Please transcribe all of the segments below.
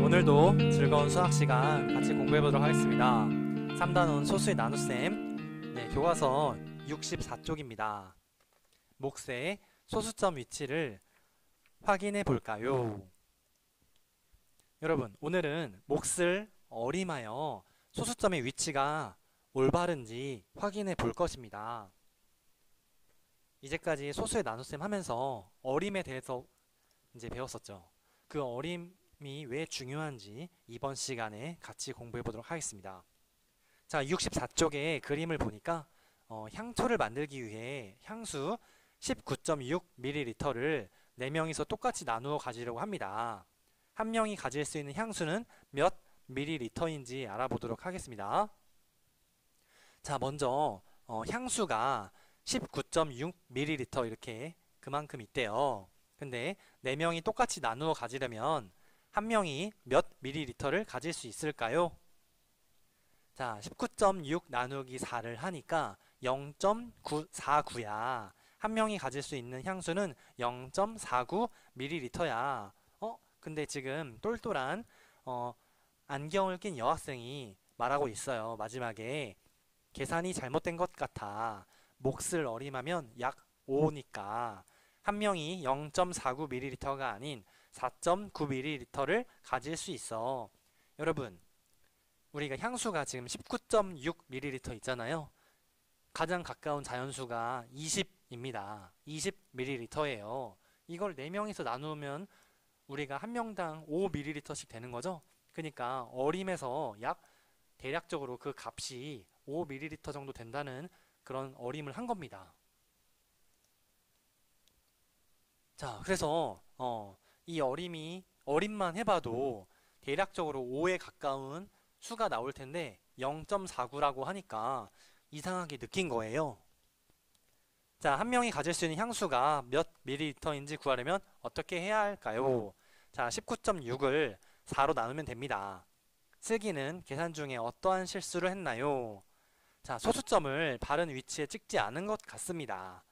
오늘도 즐거운 수학 시간 같이 공부해 보도록 하겠습니다. 3단원 소수의 나눗셈 교과서 64쪽입니다. 몫의 소수점 위치를 확인해 볼까요? 여러분, 오늘은 몫을 어림하여 소수점의 위치가 올바른지 확인해 볼 것입니다. 이제까지 소수의 나눗셈 하면서 어림에 대해서 이제 배웠었죠. 그 어림이 왜 중요한지 이번 시간에 같이 공부해 보도록 하겠습니다. 자, 64쪽의 그림을 보니까 향초를 만들기 위해 향수 19.6ml를 4명이서 똑같이 나누어 가지려고 합니다. 한 명이 가질 수 있는 향수는 몇 ml인지 알아보도록 하겠습니다. 자, 먼저 향수가 19.6ml 이렇게 그만큼 있대요. 근데 4명이 똑같이 나누어 가지려면 한 명이 몇 ml를 가질 수 있을까요? 자, 19.6 나누기 4를 하니까 0.949야. 한 명이 가질 수 있는 향수는 0.49ml야. 근데 지금 똘똘한 안경을 낀 여학생이 말하고 있어요. 마지막에 계산이 잘못된 것 같아. 몫을 어림하면 약 5니까 한 명이 0.49ml가 아닌 4.9ml를 가질 수 있어. 여러분, 우리가 향수가 지금 19.6ml 있잖아요. 가장 가까운 자연수가 20입니다. 20ml예요. 이걸 4명이서 나누면 우리가 한 명당 5ml씩 되는 거죠. 그러니까 어림에서 약 대략적으로 그 값이 5ml 정도 된다는 그런 어림을 한 겁니다. 자, 그래서 이 어림만 해봐도 대략적으로 5에 가까운 수가 나올 텐데 0.49라고 하니까 이상하게 느낀 거예요. 자, 한 명이 가질 수 있는 향수가 몇 ml인지 구하려면 어떻게 해야 할까요? 자, 19.6을 4로 나누면 됩니다. 슬기는 계산 중에 어떠한 실수를 했나요? 자, 소수점을 바른 위치에 찍지 않은 것 같습니다.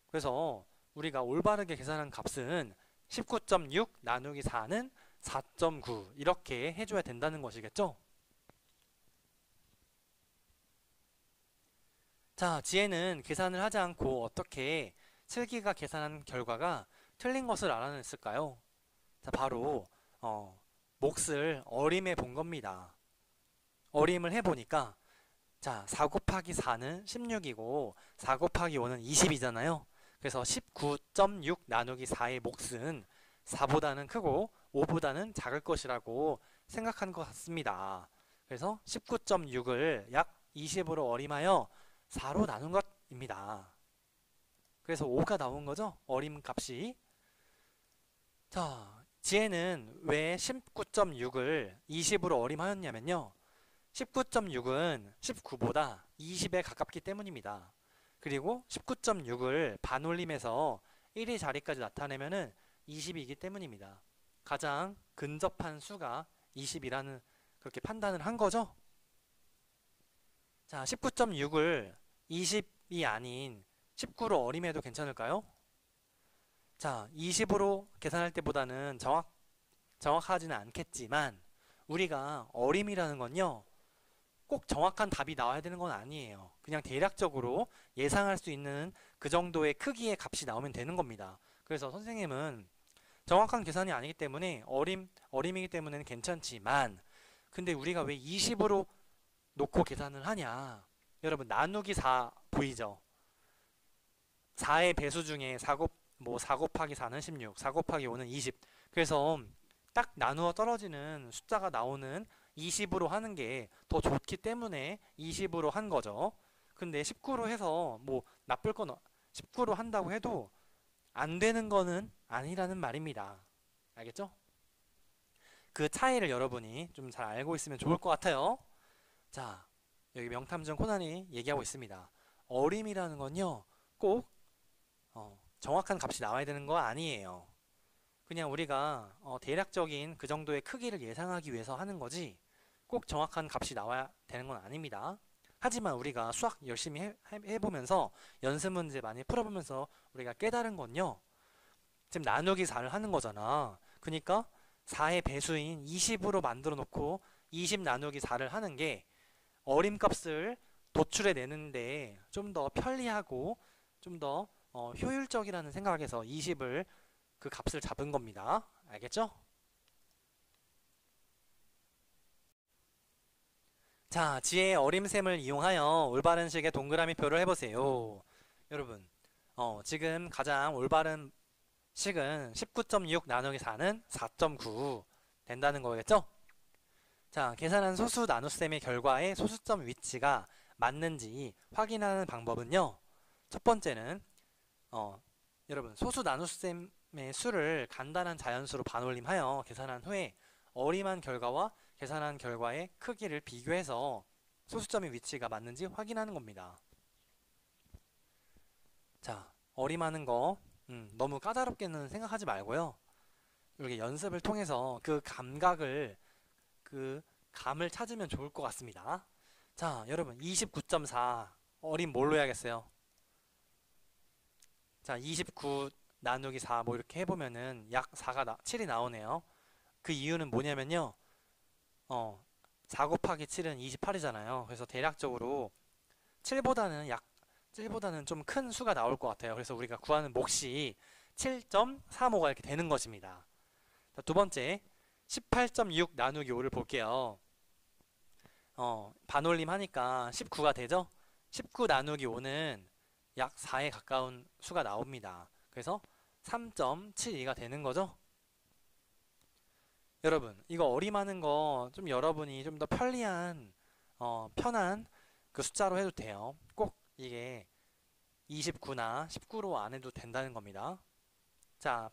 그래서 우리가 올바르게 계산한 값은 19.6 나누기 4는 4.9 이렇게 해줘야 된다는 것이겠죠? 자, 지혜는 계산을 하지 않고 어떻게 슬기가 계산한 결과가 틀린 것을 알아냈을까요? 자, 바로 몫을 어림해 본 겁니다. 어림을 해보니까 자, 4 곱하기 4는 16이고 4 곱하기 5는 20이잖아요. 그래서 19.6 나누기 4의 몫은 4보다는 크고 5보다는 작을 것이라고 생각한 것 같습니다. 그래서 19.6을 약 20으로 어림하여 4로 나눈 것입니다. 그래서 5가 나온 거죠. 어림 값이. 자, 지혜는 왜 19.6을 20으로 어림하였냐면요. 19.6은 19보다 20에 가깝기 때문입니다. 그리고 19.6을 반올림해서 1의 자리까지 나타내면은 20이기 때문입니다. 가장 근접한 수가 20이라는 그렇게 판단을 한 거죠. 자, 19.6을 20이 아닌 19로 어림해도 괜찮을까요? 자, 20으로 계산할 때보다는 정확하지는 않겠지만 우리가 어림이라는 건요, 꼭 정확한 답이 나와야 되는 건 아니에요. 그냥 대략적으로 예상할 수 있는 그 정도의 크기의 값이 나오면 되는 겁니다. 그래서 선생님은 정확한 계산이 아니기 때문에 어림이기 때문에는 괜찮지만, 근데 우리가 왜 20으로 놓고 계산을 하냐? 여러분, 나누기 4 보이죠? 4의 배수 중에 4 곱하기 4는 16, 4 곱하기 5는 20. 그래서 딱 나누어 떨어지는 숫자가 나오는 20으로 하는 게 더 좋기 때문에 20으로 한 거죠. 근데 19로 해서 나쁠 건 19로 한다고 해도 안 되는 거는 아니라는 말입니다. 알겠죠? 그 차이를 여러분이 좀 잘 알고 있으면 좋을 것 같아요. 자, 여기 명탐정 코난이 얘기하고 있습니다. 어림이라는 건요, 꼭 정확한 값이 나와야 되는 거 아니에요. 그냥 우리가 대략적인 그 정도의 크기를 예상하기 위해서 하는 거지 꼭 정확한 값이 나와야 되는 건 아닙니다. 하지만 우리가 수학 열심히 해보면서 연습 문제 많이 풀어보면서 우리가 깨달은 건요, 지금 나누기 4를 하는 거잖아. 그러니까 4의 배수인 20으로 만들어 놓고 20 나누기 4를 하는 게 어림값을 도출해 내는데 좀 더 편리하고 좀 더 효율적이라는 생각에서 20을 그 값을 잡은 겁니다. 알겠죠? 자, 지혜의 어림셈을 이용하여 올바른 식의 동그라미 표를 해보세요. 여러분, 지금 가장 올바른 식은 19.6 나누기 4는 4.9 된다는 거겠죠? 자, 계산한 소수 나눗셈의 결과에 소수점 위치가 맞는지 확인하는 방법은요. 첫 번째는 여러분 소수 나눗셈의 수를 간단한 자연수로 반올림하여 계산한 후에 어림한 결과와 계산한 결과의 크기를 비교해서 소수점의 위치가 맞는지 확인하는 겁니다. 자, 어림하는 거 너무 까다롭게는 생각하지 말고요. 이렇게 연습을 통해서 그 감을 찾으면 좋을 것 같습니다. 자, 여러분 29.4 어림 뭘로 해야겠어요? 자, 29 나누기 4 뭐 이렇게 해보면은 약 7이 나오네요. 그 이유는 뭐냐면요. 4 곱하기 7은 28이잖아요. 그래서 대략적으로 7보다는 좀 큰 수가 나올 것 같아요. 그래서 우리가 구하는 몫이 7.35가 이렇게 되는 것입니다. 자, 두 번째 18.6 나누기 5를 볼게요. 반올림 하니까 19가 되죠? 19 나누기 5는 약 4에 가까운 수가 나옵니다. 그래서 3.72가 되는 거죠? 여러분, 이거 어림하는 거 좀 여러분이 좀 더 편한 그 숫자로 해도 돼요. 꼭 이게 29나 19로 안 해도 된다는 겁니다. 자,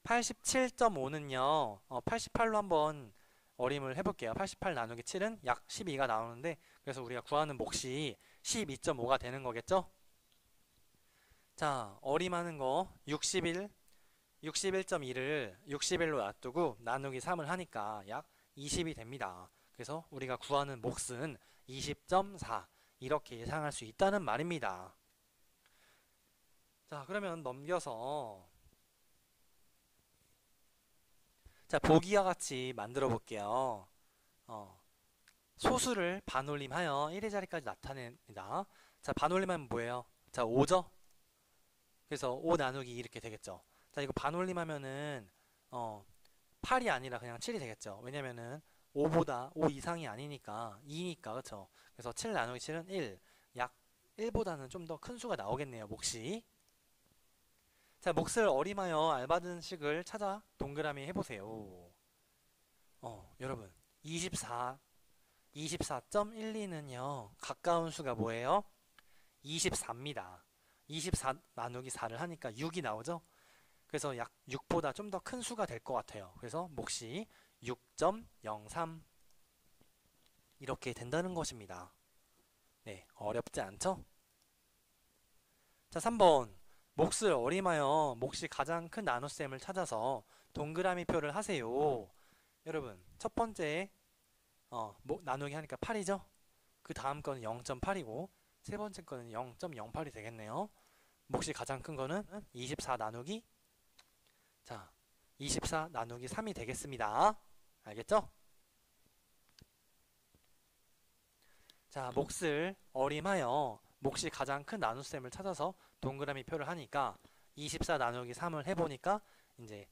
87.5는요, 88로 한번 어림을 해볼게요. 88 나누기 7은 약 12가 나오는데, 그래서 우리가 구하는 몫이 12.5가 되는 거겠죠? 자, 어림하는 거 61.1을 61로 놔두고 나누기 3을 하니까 약 20이 됩니다. 그래서 우리가 구하는 몫은 20.4 이렇게 예상할 수 있다는 말입니다. 자, 그러면 넘겨서 자, 보기와 같이 만들어 볼게요. 소수를 반올림하여 1의 자리까지 나타냅니다. 자, 반올림하면 뭐예요? 자, 5죠? 그래서 5 나누기 2 이렇게 되겠죠. 자, 이거 반올림하면은 8이 아니라 그냥 7이 되겠죠. 왜냐면은 5 이상이 아니니까 2니까, 그쵸? 그래서 7 나누기 7은 1, 약 1보다는 좀 더 큰 수가 나오겠네요, 몫이. 자, 몫을 어림하여 알맞은 식을 찾아 동그라미 해보세요. 여러분 24.12는요 가까운 수가 뭐예요? 24입니다. 24 나누기 4를 하니까 6이 나오죠? 그래서 약 6보다 좀 더 큰 수가 될 것 같아요. 그래서 몫이 6.03 이렇게 된다는 것입니다. 네, 어렵지 않죠? 자, 3번 몫을 어림하여 몫이 가장 큰 나눗셈을 찾아서 동그라미 표를 하세요. 여러분 첫 번째 나누기 하니까 8이죠? 그 다음 거는 0.8이고 세 번째 거는 0.08이 되겠네요. 몫이 가장 큰 거는 24 나누기 24 나누기 3이 되겠습니다. 알겠죠? 자, 몫을 어림하여 몫이 가장 큰 나눗셈을 찾아서 동그라미 표를 하니까 24 나누기 3을 해보니까 이제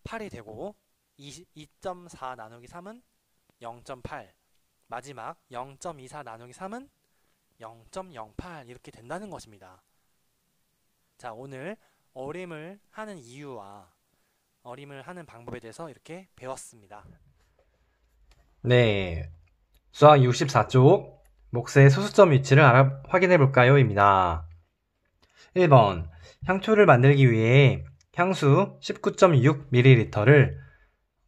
8이 되고 2.4 나누기 3은 0.8 마지막 0.24 나누기 3은 0.08 이렇게 된다는 것입니다. 자, 오늘 어림을 하는 이유와 어림을 하는 방법에 대해서 이렇게 배웠습니다. 네, 수학 64쪽 몫의 소수점 위치를 확인해 볼까요? 입니다. 1번 향초를 만들기 위해 향수 19.6ml를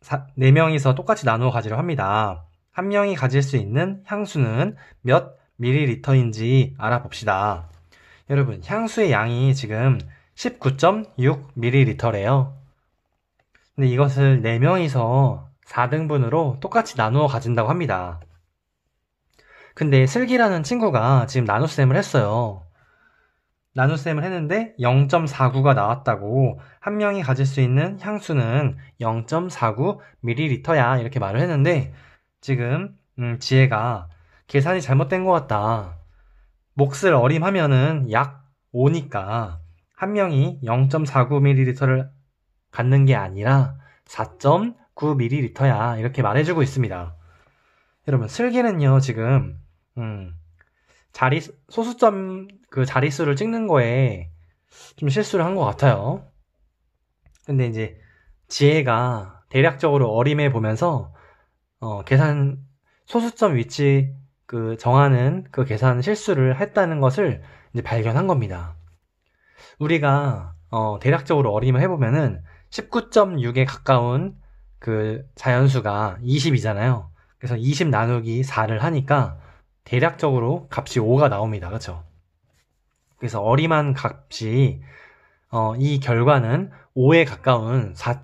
4명이서 똑같이 나누어 가지려 합니다. 한 명이 가질 수 있는 향수는 몇 밀리리터인지 알아봅시다. 여러분, 향수의 양이 지금 19.6ml래요. 근데 이것을 4명이서 4등분으로 똑같이 나누어 가진다고 합니다. 근데 슬기라는 친구가 지금 나눗셈을 했어요. 나눗셈을 했는데 0.49가 나왔다고, 한 명이 가질 수 있는 향수는 0.49ml야 이렇게 말을 했는데, 지금 지혜가 계산이 잘못된 것 같다. 몫을 어림하면은 약 5니까 한 명이 0.49ml를 갖는 게 아니라 4.9ml야 이렇게 말해주고 있습니다. 여러분, 슬기는요 지금 소수점 그 자릿수를 찍는 거에 좀 실수를 한 것 같아요. 근데 이제 지혜가 대략적으로 어림해 보면서 계산 소수점 위치 정하는 그 계산 실수를 했다는 것을 이제 발견한 겁니다. 우리가 대략적으로 어림을 해보면은 19.6에 가까운 그 자연수가 20이잖아요. 그래서 20 나누기 4를 하니까 대략적으로 값이 5가 나옵니다. 그렇죠? 그래서 어림한 값이 이 결과는 5에 가까운 4.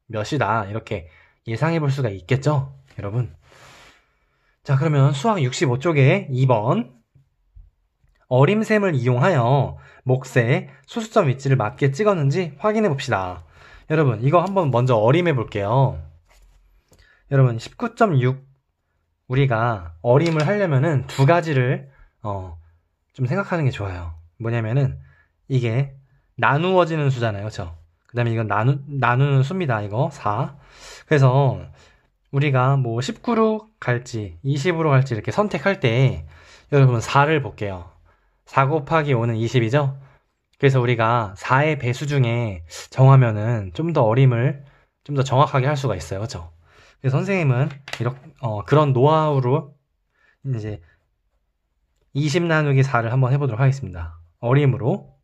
몇이다 이렇게 예상해 볼 수가 있겠죠, 여러분? 자, 그러면 수학 65쪽에 2번 어림셈을 이용하여 몫의 소수점 위치를 맞게 찍었는지 확인해 봅시다. 여러분, 이거 한번 먼저 어림해 볼게요. 여러분, 19.6 우리가 어림을 하려면은 두 가지를 좀 생각하는 게 좋아요. 뭐냐면은 이게 나누어지는 수잖아요. 그렇죠? 그 다음에 이건 나누는 수입니다. 이거 4. 그래서 우리가 뭐 19로 갈지 20으로 갈지 이렇게 선택할 때 여러분 4를 볼게요. 4 곱하기 5는 20이죠? 그래서 우리가 4의 배수 중에 정하면은 좀 더 어림을 좀 더 정확하게 할 수가 있어요. 그렇죠? 그래서 선생님은 이렇게 그런 노하우로 이제 20 나누기 4를 한번 해보도록 하겠습니다. 어림으로.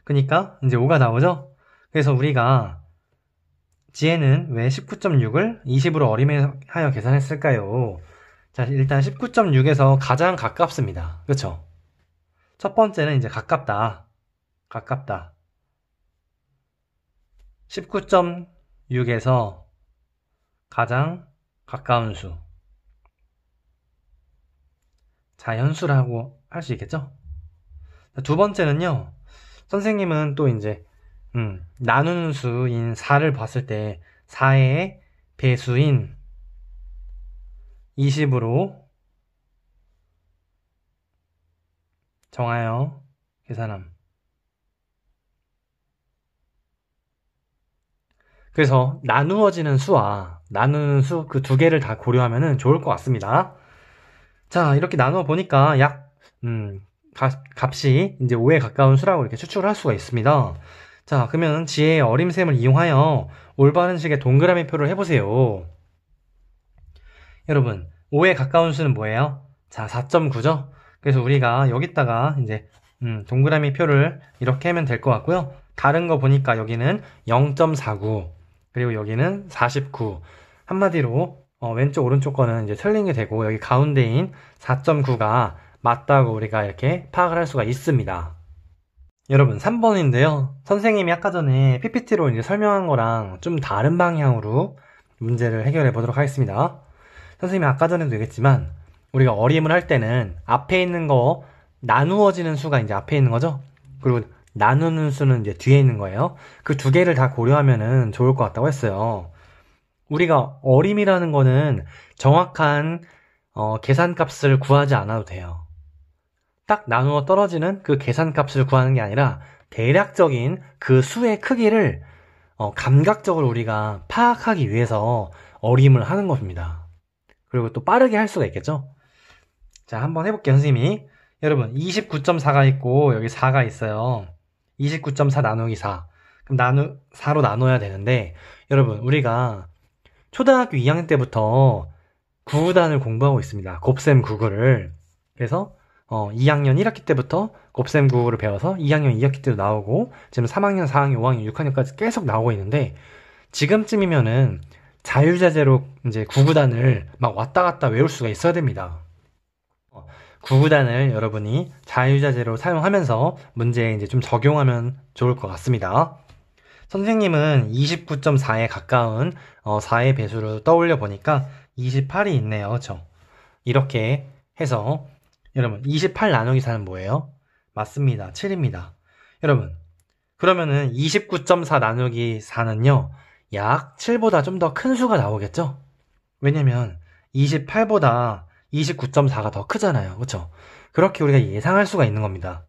그러니까 이제 5가 나오죠? 그래서 우리가 지혜는 왜 19.6을 20으로 어림하여 계산했을까요? 자, 일단 19.6에서 가장 가깝습니다. 그렇죠? 첫 번째는 이제 가깝다. 19.6에서 가장 가까운 수. 자연수라고 할 수 있겠죠? 두 번째는요, 선생님은 또 이제 나누는 수인 4를 봤을 때 4의 배수인 20으로 정하여 계산함. 그래서 나누어지는 수와 나누는 수 그 두 개를 다 고려하면 좋을 것 같습니다. 자, 이렇게 나누어 보니까 약 값이 이제 5에 가까운 수라고 이렇게 추측을 할 수가 있습니다. 자, 그러면 지혜의 어림셈을 이용하여 올바른 식의 동그라미 표를 해보세요. 여러분, 5에 가까운 수는 뭐예요? 자, 4.9죠? 그래서 우리가 여기다가 이제 동그라미 표를 이렇게 하면 될 것 같고요. 다른 거 보니까 여기는 0.49 그리고 여기는 49. 한마디로 왼쪽 오른쪽 거는 이제 틀린 게 되고 여기 가운데인 4.9가 맞다고 우리가 이렇게 파악을 할 수가 있습니다. 여러분, 3번인데요. 선생님이 아까 전에 PPT로 이제 설명한 거랑 좀 다른 방향으로 문제를 해결해 보도록 하겠습니다. 선생님이 아까 전에도 얘기했지만 우리가 어림을 할 때는 앞에 있는 거 나누어지는 수가 이제 앞에 있는 거죠. 그리고 나누는 수는 이제 뒤에 있는 거예요. 그 두 개를 다 고려하면은 좋을 것 같다고 했어요. 우리가 어림이라는 거는 정확한 계산값을 구하지 않아도 돼요. 딱 나누어 떨어지는 그 계산값을 구하는 게 아니라 대략적인 그 수의 크기를 감각적으로 우리가 파악하기 위해서 어림을 하는 겁니다. 그리고 또 빠르게 할 수가 있겠죠? 자, 한번 해볼게요, 선생님이. 여러분, 29.4가 있고 여기 4가 있어요. 29.4 나누기 4. 그럼 4로 나눠야 되는데, 여러분, 우리가 초등학교 2학년 때부터 구구단을 공부하고 있습니다. 곱셈 구구를. 그래서 2학년 1학기 때부터 곱셈 구구를 배워서 2학년 2학기 때도 나오고 지금 3학년, 4학년, 5학년, 6학년까지 계속 나오고 있는데 지금쯤이면은 자유자재로 이제 구구단을 막 왔다 갔다 외울 수가 있어야 됩니다. 구구단을 여러분이 자유자재로 사용하면서 문제에 이제 좀 적용하면 좋을 것 같습니다. 선생님은 29.4에 가까운 4의 배수를 떠올려 보니까 28이 있네요. 그렇죠? 이렇게 해서 여러분 28 나누기 4는 뭐예요? 맞습니다. 7입니다. 여러분 그러면은 29.4 나누기 4는요. 약 7보다 좀 더 큰 수가 나오겠죠? 왜냐면 28보다 29.4가 더 크잖아요. 그렇죠? 그렇게 우리가 예상할 수가 있는 겁니다.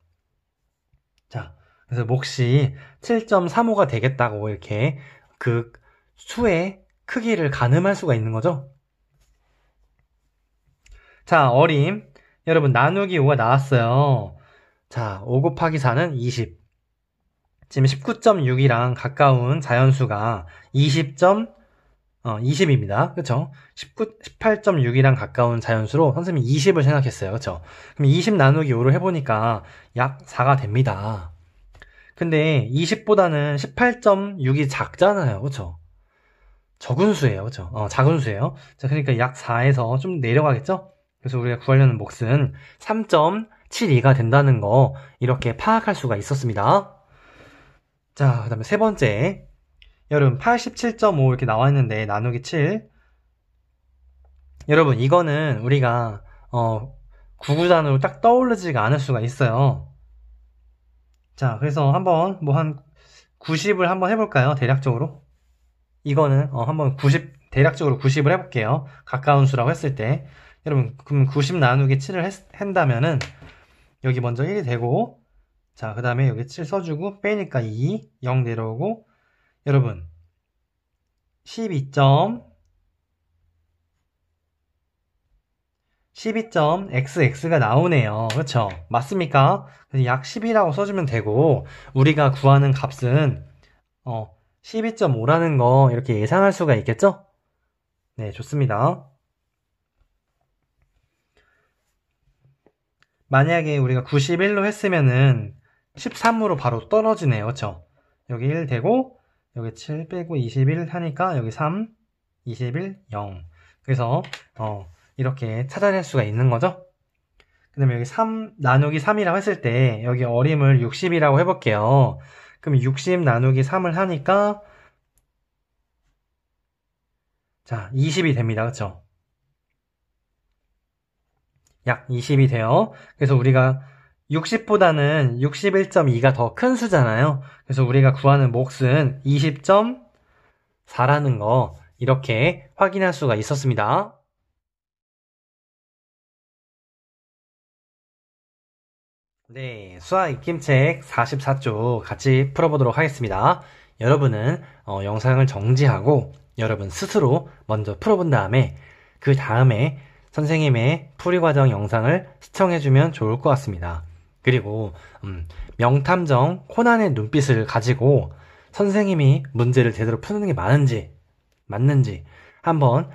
자, 그래서 몫이 7.35가 되겠다고 이렇게 그 수의 크기를 가늠할 수가 있는 거죠. 자, 어림. 여러분 나누기 5가 나왔어요. 자, 5 곱하기 4는 20. 지금 19.6이랑 가까운 자연수가 20입니다. 그쵸? 18.6이랑 가까운 자연수로 선생님이 20을 생각했어요. 그쵸? 그럼 20 나누기 5를 해보니까 약 4가 됩니다. 근데 20보다는 18.6이 작잖아요. 그쵸? 적은 수예요. 그쵸? 작은 수예요. 자, 그러니까 약 4에서 좀 내려가겠죠? 그래서 우리가 구하려는 몫은 3.72가 된다는 거 이렇게 파악할 수가 있었습니다. 자, 그 다음에 세 번째. 여러분 87.5 이렇게 나와 있는데 나누기 7. 여러분 이거는 우리가 구구단으로 딱 떠오르지가 않을 수가 있어요. 자, 그래서 한번 뭐 한 90을 한번 해볼까요? 대략적으로. 이거는 한번 90 대략적으로 90을 해볼게요. 가까운 수라고 했을 때. 여러분 그럼 90 나누기 7을 한다면은 여기 먼저 1이 되고, 자, 그 다음에 여기 7 써주고 빼니까 2, 0 내려오고, 여러분 12.xx가 나오네요. 그렇죠? 맞습니까? 그래서 약 10이라고 써주면 되고, 우리가 구하는 값은 12.5라는 거 이렇게 예상할 수가 있겠죠? 네, 좋습니다. 만약에 우리가 91로 했으면은 13으로 바로 떨어지네요. 그렇죠? 여기 1 되고 여기 7 빼고 21 하니까 여기 3, 21, 0. 그래서 이렇게 찾아낼 수가 있는 거죠. 그 다음에 여기 3 나누기 3이라고 했을 때 여기 어림을 60이라고 해볼게요. 그럼 60 나누기 3을 하니까 자 20이 됩니다. 그렇죠? 약 20이 돼요. 그래서 우리가 60보다는 61.2가 더 큰 수잖아요. 그래서 우리가 구하는 몫은 20.4라는 거 이렇게 확인할 수가 있었습니다. 네, 수학 익힘책 44쪽 같이 풀어보도록 하겠습니다. 여러분은 영상을 정지하고 여러분 스스로 먼저 풀어본 다음에 그 다음에 선생님의 풀이과정 영상을 시청해주면 좋을 것 같습니다. 그리고 명탐정 코난의 눈빛을 가지고 선생님이 문제를 제대로 푸는 게 맞는지 한번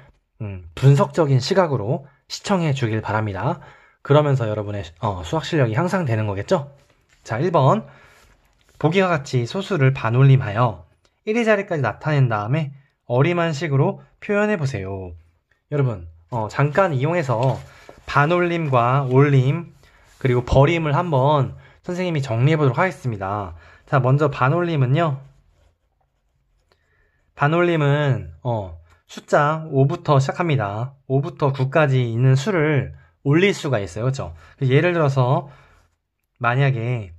분석적인 시각으로 시청해 주길 바랍니다. 그러면서 여러분의 수학 실력이 향상되는 거겠죠? 자, 1번 보기와 같이 소수를 반올림하여 1의 자리까지 나타낸 다음에 어림한 식으로 표현해 보세요. 여러분 잠깐 이용해서 반올림과 올림 그리고 버림을 한번 선생님이 정리해 보도록 하겠습니다. 자, 먼저 반올림은요. 반올림은 숫자 5부터 시작합니다. 5부터 9까지 있는 수를 올릴 수가 있어요. 그렇죠? 예를 들어서 만약에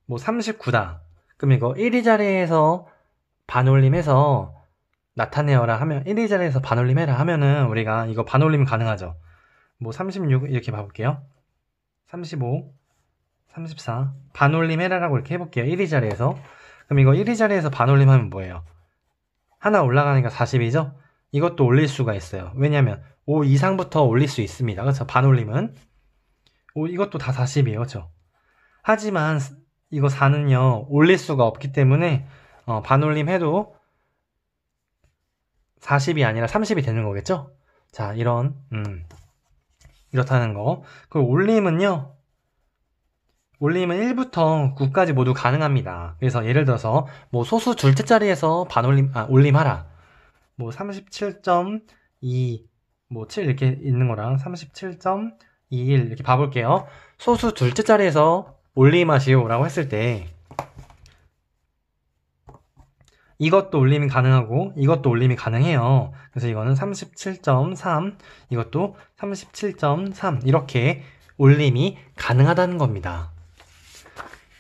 뭐 39다. 그럼 이거 1위 자리에서 반올림해서 나타내어라 하면 1위 자리에서 반올림해라 하면은 우리가 이거 반올림 가능하죠. 뭐 36 이렇게 봐볼게요. 35, 34 반올림해라라고 이렇게 해볼게요. 1위 자리에서. 그럼 이거 1위 자리에서 반올림하면 뭐예요? 하나 올라가니까 40이죠? 이것도 올릴 수가 있어요. 왜냐면 5 이상부터 올릴 수 있습니다. 그렇죠? 반올림은 이것도 다 40이에요. 그렇죠? 하지만 이거 4는요 올릴 수가 없기 때문에 반올림 해도 40이 아니라 30이 되는 거겠죠? 자, 이렇다는 거. 그리고 올림은 1부터 9까지 모두 가능합니다. 그래서 예를 들어서 뭐 소수 둘째 자리에서 올림하라. 뭐 37.2, 뭐 7 이렇게 있는 거랑 37.21 이렇게 봐볼게요. 소수 둘째 자리에서 올림하시오라고 했을 때 이것도 올림이 가능하고 이것도 올림이 가능해요. 그래서 이거는 37.3, 이것도 37.3 이렇게 올림이 가능하다는 겁니다.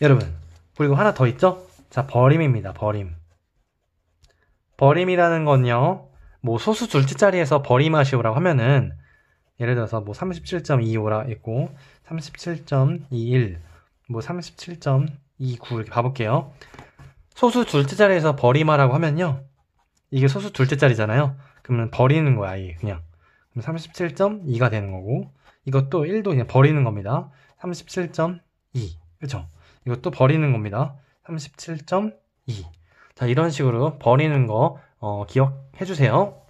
여러분, 그리고 하나 더 있죠? 자, 버림입니다. 버림. 버림이라는 건요, 뭐 소수 둘째 자리에서 버림하시오라고 하면은 예를 들어서 뭐 37.25라 있고 37.21, 뭐 37.29 이렇게 봐볼게요. 소수 둘째 자리에서 버림하라고 하면요, 이게 소수 둘째 자리잖아요. 그러면 버리는 거야, 아예 그냥. 그럼 37.2가 되는 거고, 이것도 1도 그냥 버리는 겁니다. 37.2, 그쵸? 이것도 버리는 겁니다. 37.2. 자, 이런 식으로 버리는 거 기억해 주세요.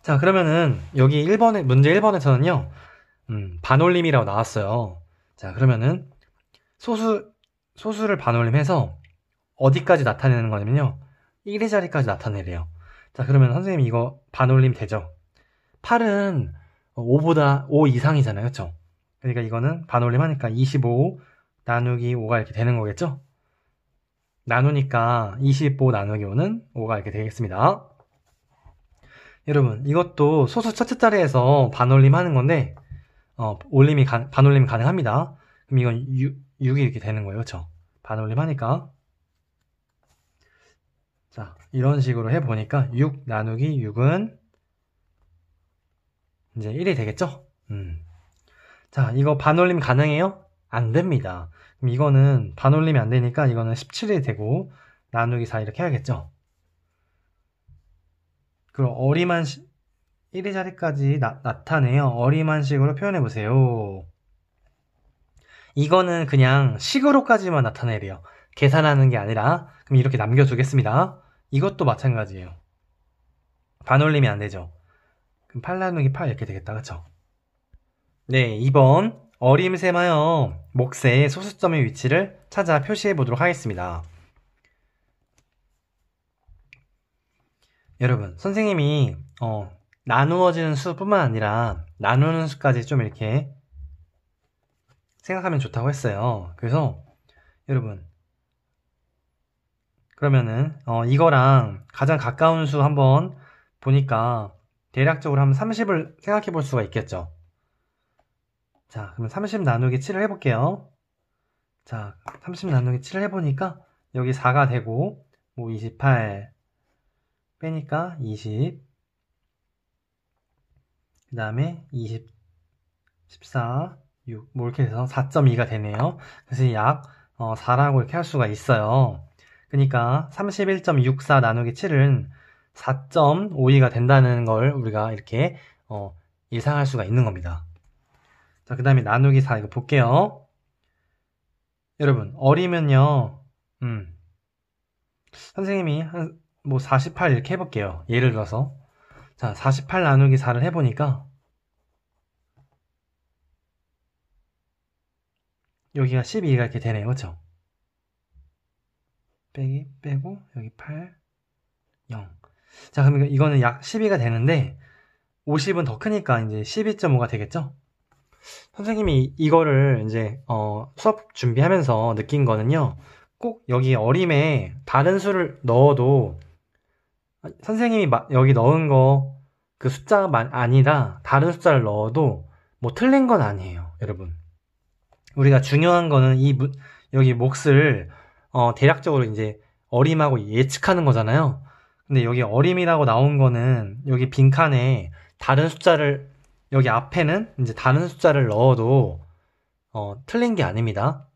자, 그러면은 여기 1번에 문제 1번에서는요. 반올림이라고 나왔어요. 자, 그러면은 소수를 반올림해서 어디까지 나타내는 거냐면요. 1의 자리까지 나타내래요. 자, 그러면 선생님 이거 반올림 되죠? 8은 5 이상이잖아요. 그쵸? 그러니까 이거는 반올림 하니까 25 나누기 5가 이렇게 되는 거겠죠? 나누니까 25 나누기 5는 5가 이렇게 되겠습니다. 여러분, 이것도 소수 첫째 자리에서 반올림 하는 건데, 반올림 가능합니다. 그럼 이건 6이 이렇게 되는 거예요. 그쵸? 반올림 하니까. 자, 이런 식으로 해보니까 6 나누기 6은 이제 1이 되겠죠? 자, 이거 반올림 가능해요? 안 됩니다. 그럼 이거는 반올림이 안 되니까 이거는 17이 되고 나누기 4 이렇게 해야겠죠? 그럼 어림한 1의 자리까지 나타내요. 어림한식으로 표현해보세요. 이거는 그냥 식으로까지만 나타내래요. 계산하는 게 아니라. 그럼 이렇게 남겨두겠습니다. 이것도 마찬가지예요. 반올림이 안 되죠. 그럼 8 나누기 8 이렇게 되겠다. 그쵸? 네, 2번 어림셈하여 몫의 소수점의 위치를 찾아 표시해 보도록 하겠습니다. 여러분, 선생님이 나누어지는 수뿐만 아니라 나누는 수까지 좀 이렇게 생각하면 좋다고 했어요. 그래서 여러분, 그러면은 이거랑 가장 가까운 수 한번 보니까 대략적으로 한번 30을 생각해 볼 수가 있겠죠. 자, 그러면 30 나누기 7을 해볼게요. 자, 30 나누기 7을 해보니까 여기 4가 되고 뭐 28 빼니까 20, 그 다음에 20, 14, 6, 뭐 이렇게 해서 4.2가 되네요. 그래서 약 4라고 이렇게 할 수가 있어요. 그러니까 31.64 나누기 7은 4.52가 된다는 걸 우리가 이렇게 예상할 수가 있는 겁니다. 자, 그 다음에 나누기 4 이거 볼게요. 여러분, 어리면요, 선생님이 뭐 48 이렇게 해볼게요. 예를 들어서. 자, 48 나누기 4를 해보니까 여기가 12가 이렇게 되네요. 그쵸? 빼고 여기 8, 0. 자, 그럼 이거는 약 12가 되는데 50은 더 크니까 이제 12.5가 되겠죠? 선생님이 이거를 이제 수업 준비하면서 느낀 거는요. 꼭 여기 어림에 다른 수를 넣어도 선생님이 여기 넣은 거 그 숫자가 아니라 다른 숫자를 넣어도 뭐 틀린 건 아니에요. 여러분. 우리가 중요한 거는 여기 몫을 대략적으로 이제 어림하고 예측하는 거잖아요. 근데 여기 어림이라고 나온 거는 여기 빈칸에 다른 숫자를 여기 앞에는 이제 다른 숫자를 넣어도 틀린 게 아닙니다.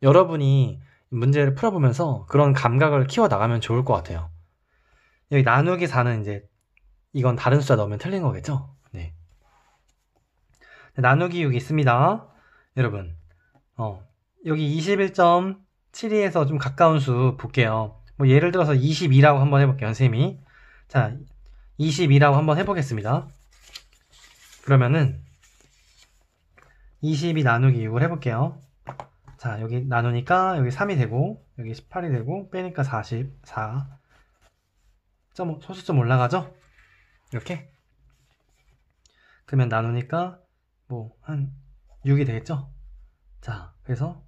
여러분이 문제를 풀어보면서 그런 감각을 키워 나가면 좋을 것 같아요. 여기 나누기 4는 이제 이건 다른 숫자 넣으면 틀린 거겠죠? 네. 나누기 6이 있습니다. 여러분, 여기 21.72에서 좀 가까운 수 볼게요. 뭐 예를 들어서 22라고 한번 해볼게요, 선생님이. 자, 22라고 한번 해보겠습니다. 그러면은 22 나누기 6을 해볼게요. 자, 여기 나누니까 여기 3이 되고 여기 18이 되고 빼니까 44. 소수점 올라가죠? 이렇게. 그러면 나누니까 뭐 한 6이 되겠죠? 자, 그래서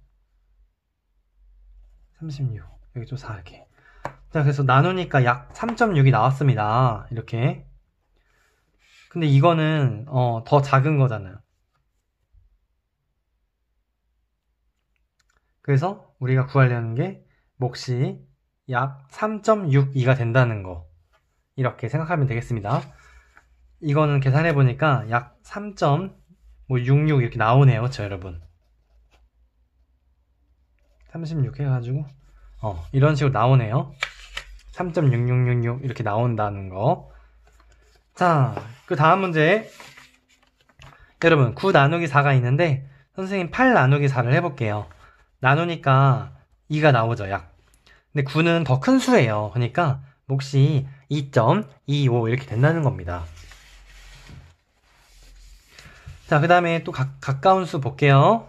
36 여기 좀 4 이렇게. 자, 그래서 나누니까 약 3.6이 나왔습니다. 이렇게. 근데 이거는 더 작은 거잖아요. 그래서 우리가 구하려는 게 몫이 약 3.62가 된다는 거, 이렇게 생각하면 되겠습니다. 이거는 계산해 보니까 약 3.66 이렇게 나오네요. 그쵸, 여러분? 36 해가지고 이런 식으로 나오네요. 3.6666 이렇게 나온다는 거. 자, 그 다음 문제. 여러분, 9 나누기 4가 있는데 선생님 8 나누기 4를 해볼게요. 나누니까 2가 나오죠, 약. 근데 9는 더 큰 수예요. 그러니까 몫이 2.25 이렇게 된다는 겁니다. 자, 그 다음에 또 가까운 수 볼게요.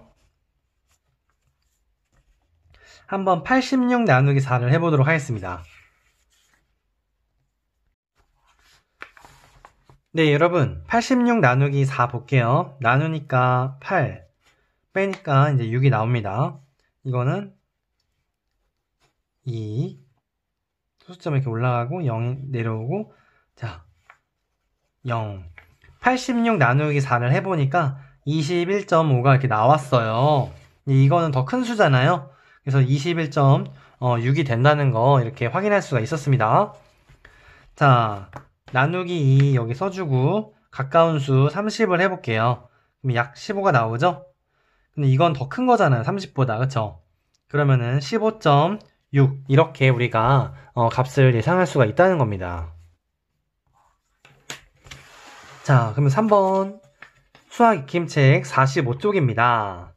한번 86 나누기 4를 해보도록 하겠습니다. 네, 여러분, 86 나누기 4 볼게요. 나누니까 8, 빼니까 이제 6이 나옵니다. 이거는 2, 소수점 이렇게 올라가고 0이 내려오고, 자, 0. 86 나누기 4를 해보니까 21.5가 이렇게 나왔어요. 이거는 더 큰 수잖아요. 그래서 21.6이 된다는 거 이렇게 확인할 수가 있었습니다. 자, 나누기 2 여기 써주고 가까운 수 30을 해볼게요. 그럼 약 15가 나오죠? 근데 이건 더 큰 거잖아요, 30보다. 그쵸? 그러면은 15.6 이렇게 우리가 값을 예상할 수가 있다는 겁니다. 자, 그러면 3번 수학 익힘책 45쪽입니다.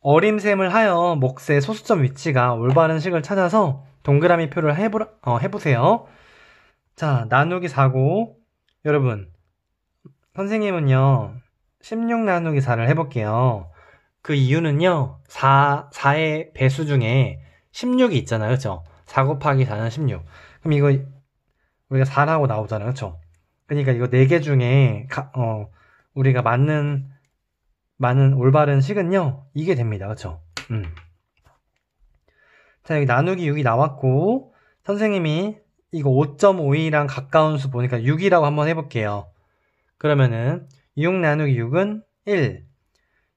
어림셈을 하여 몫의 소수점 위치가 올바른 식을 찾아서 동그라미 표를 해보세요. 자, 나누기 4고, 여러분, 선생님은요, 16 나누기 4를 해볼게요. 그 이유는요, 4의 배수 중에 16이 있잖아요. 그쵸? 4 곱하기 4는 16. 그럼 이거, 우리가 4라고 나오잖아요. 그쵸? 그러니까 이거 4개 중에, 우리가 맞는 올바른 식은요, 이게 됩니다. 그쵸? 자, 여기 나누기 6이 나왔고, 선생님이 이거 5.52랑 가까운 수 보니까 6이라고 한번 해볼게요. 그러면은 6 나누기 6은 1.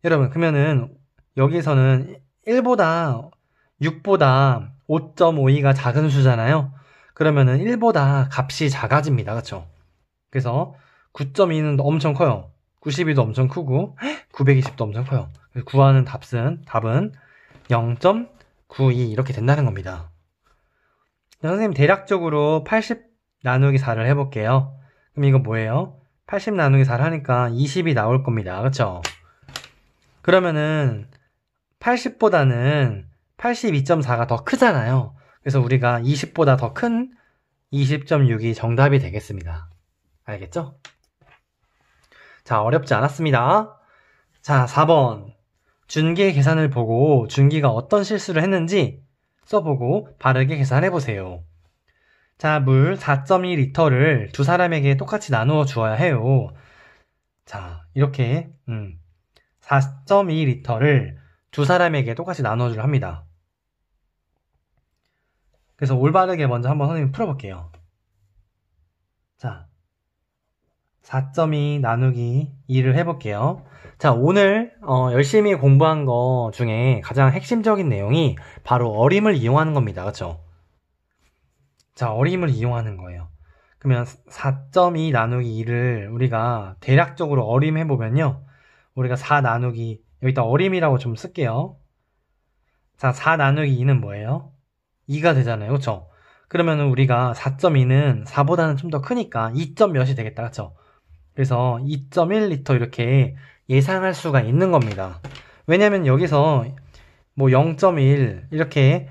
여러분, 그러면은 여기서는 6보다 5.52가 작은 수잖아요. 그러면은 1보다 값이 작아집니다. 그쵸? 그래서 9.2는 엄청 커요. 92도 엄청 크고 920도 엄청 커요. 구하는 답은 0.92 이렇게 된다는 겁니다. 선생님 대략적으로 80 나누기 4를 해볼게요. 그럼 이거 뭐예요? 80 나누기 4를 하니까 20이 나올 겁니다. 그쵸? 그러면은 80보다는 82.4가 더 크잖아요. 그래서 우리가 20보다 더 큰 20.6이 정답이 되겠습니다. 알겠죠? 자, 어렵지 않았습니다. 자, 4번. 준기의 계산을 보고 준기가 어떤 실수를 했는지 써보고 바르게 계산해보세요. 자, 물 4.2리터를 두 사람에게 똑같이 나누어 주어야 해요. 자, 이렇게 4.2리터를 두 사람에게 똑같이 나눠주려 합니다. 그래서 올바르게 먼저 한번 선생님 풀어볼게요. 자, 4.2 나누기 2를 해볼게요. 자, 오늘 열심히 공부한 거 중에 가장 핵심적인 내용이 바로 어림을 이용하는 겁니다. 그쵸? 자, 어림을 이용하는 거예요. 그러면 4.2 나누기 2를 우리가 대략적으로 어림해보면요, 우리가 4 나누기, 여기다 어림이라고 좀 쓸게요. 자, 4 나누기 2는 뭐예요? 2가 되잖아요. 그쵸? 그러면 우리가 4.2는 4보다는 좀 더 크니까 2점 몇이 되겠다. 그쵸? 그래서 2.1리터 이렇게 예상할 수가 있는 겁니다. 왜냐면 여기서 뭐 0.1 이렇게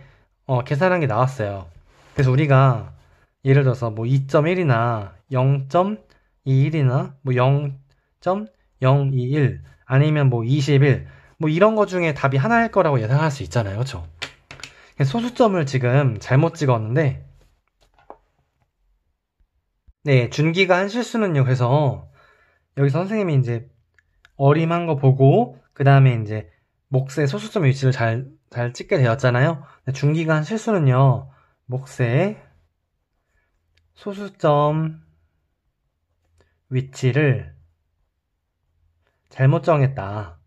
계산한 게 나왔어요. 그래서 우리가 예를 들어서 뭐 2.1이나 0.21이나 뭐 0.021 아니면 뭐 21 뭐 이런 거 중에 답이 하나일 거라고 예상할 수 있잖아요. 그렇죠? 소수점을 지금 잘못 찍었는데 네, 준기가 한 실수는요. 그래서 여기서 선생님이 이제 어림한 거 보고 그 다음에 이제 몫의 소수점 위치를 잘 찍게 되었잖아요. 준기가 한 실수는요. 몫의 소수점 위치를 잘못 정했다.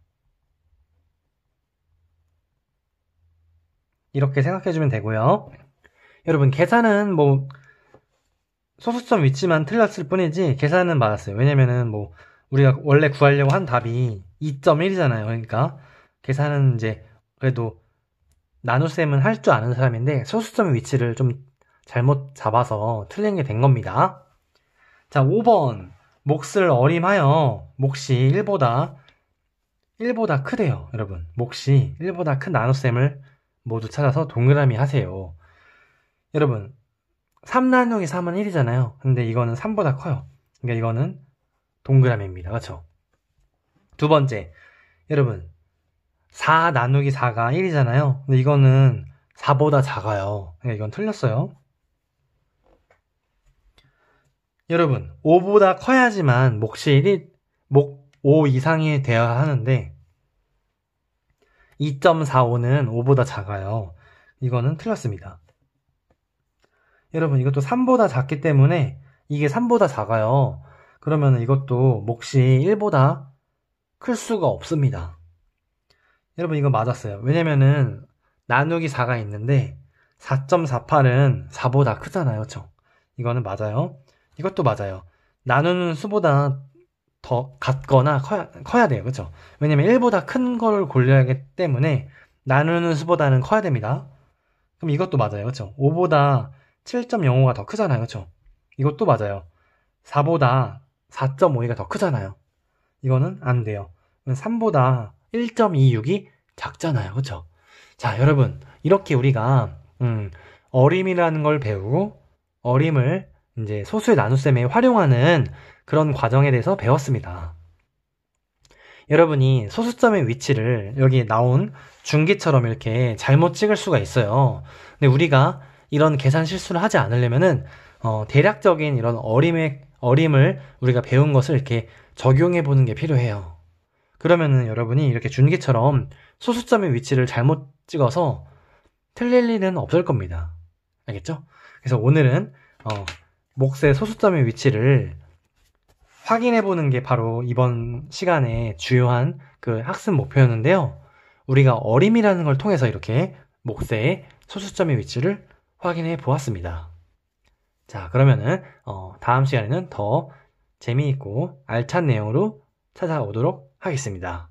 이렇게 생각해주면 되고요. 여러분, 계산은 뭐 소수점 위치만 틀렸을 뿐이지 계산은 맞았어요. 왜냐면은 뭐 우리가 원래 구하려고 한 답이 2.1이잖아요. 그러니까 계산은 이제 그래도 나눗셈은 할 줄 아는 사람인데 소수점 위치를 좀 잘못 잡아서 틀린 게 된 겁니다. 자, 5번. 몫을 어림하여 몫이 1보다 크대요. 여러분, 몫이 1보다 큰 나눗셈을 모두 찾아서 동그라미 하세요. 여러분, 3 나누기 3은 1이잖아요. 근데 이거는 3보다 커요. 그러니까 이거는 동그라미입니다. 그렇죠? 두 번째, 여러분, 4 나누기 4가 1이잖아요. 근데 이거는 4보다 작아요. 그러니까 이건 틀렸어요. 여러분, 5보다 커야지만 몫이 5 이상이 되어야 하는데 2.45는 5보다 작아요. 이거는 틀렸습니다. 여러분, 이것도 3보다 작기 때문에 이게 3보다 작아요. 그러면 이것도 몫이 1보다 클 수가 없습니다. 여러분, 이거 맞았어요. 왜냐면은 나누기 4가 있는데 4.48은 4보다 크잖아요. 그쵸? 이거는 맞아요. 이것도 맞아요. 나누는 수보다 더 같거나 커야 돼요. 그쵸? 왜냐면 1보다 큰 걸 골라야 하기 때문에 나누는 수보다는 커야 됩니다. 그럼 이것도 맞아요. 그쵸? 5보다 7.05가 더 크잖아요. 그쵸? 이것도 맞아요. 4보다 4.52가 더 크잖아요. 이거는 안 돼요. 3보다 1.26이 작잖아요. 그쵸? 자, 여러분, 이렇게 우리가 어림이라는 걸 배우고 어림을 이제 소수의 나눗셈에 활용하는 그런 과정에 대해서 배웠습니다. 여러분이 소수점의 위치를 여기 나온 중기처럼 이렇게 잘못 찍을 수가 있어요. 근데 우리가 이런 계산 실수를 하지 않으려면은 대략적인 이런 어림을 우리가 배운 것을 이렇게 적용해 보는 게 필요해요. 그러면은 여러분이 이렇게 준기처럼 소수점의 위치를 잘못 찍어서 틀릴 일은 없을 겁니다. 알겠죠? 그래서 오늘은 몫의 소수점의 위치를 확인해 보는 게 바로 이번 시간에 주요한 그 학습 목표였는데요. 우리가 어림이라는 걸 통해서 이렇게 몫의 소수점의 위치를 확인해 보았습니다. 자, 그러면은 다음 시간에는 더 재미있고 알찬 내용으로 찾아오도록 하겠습니다.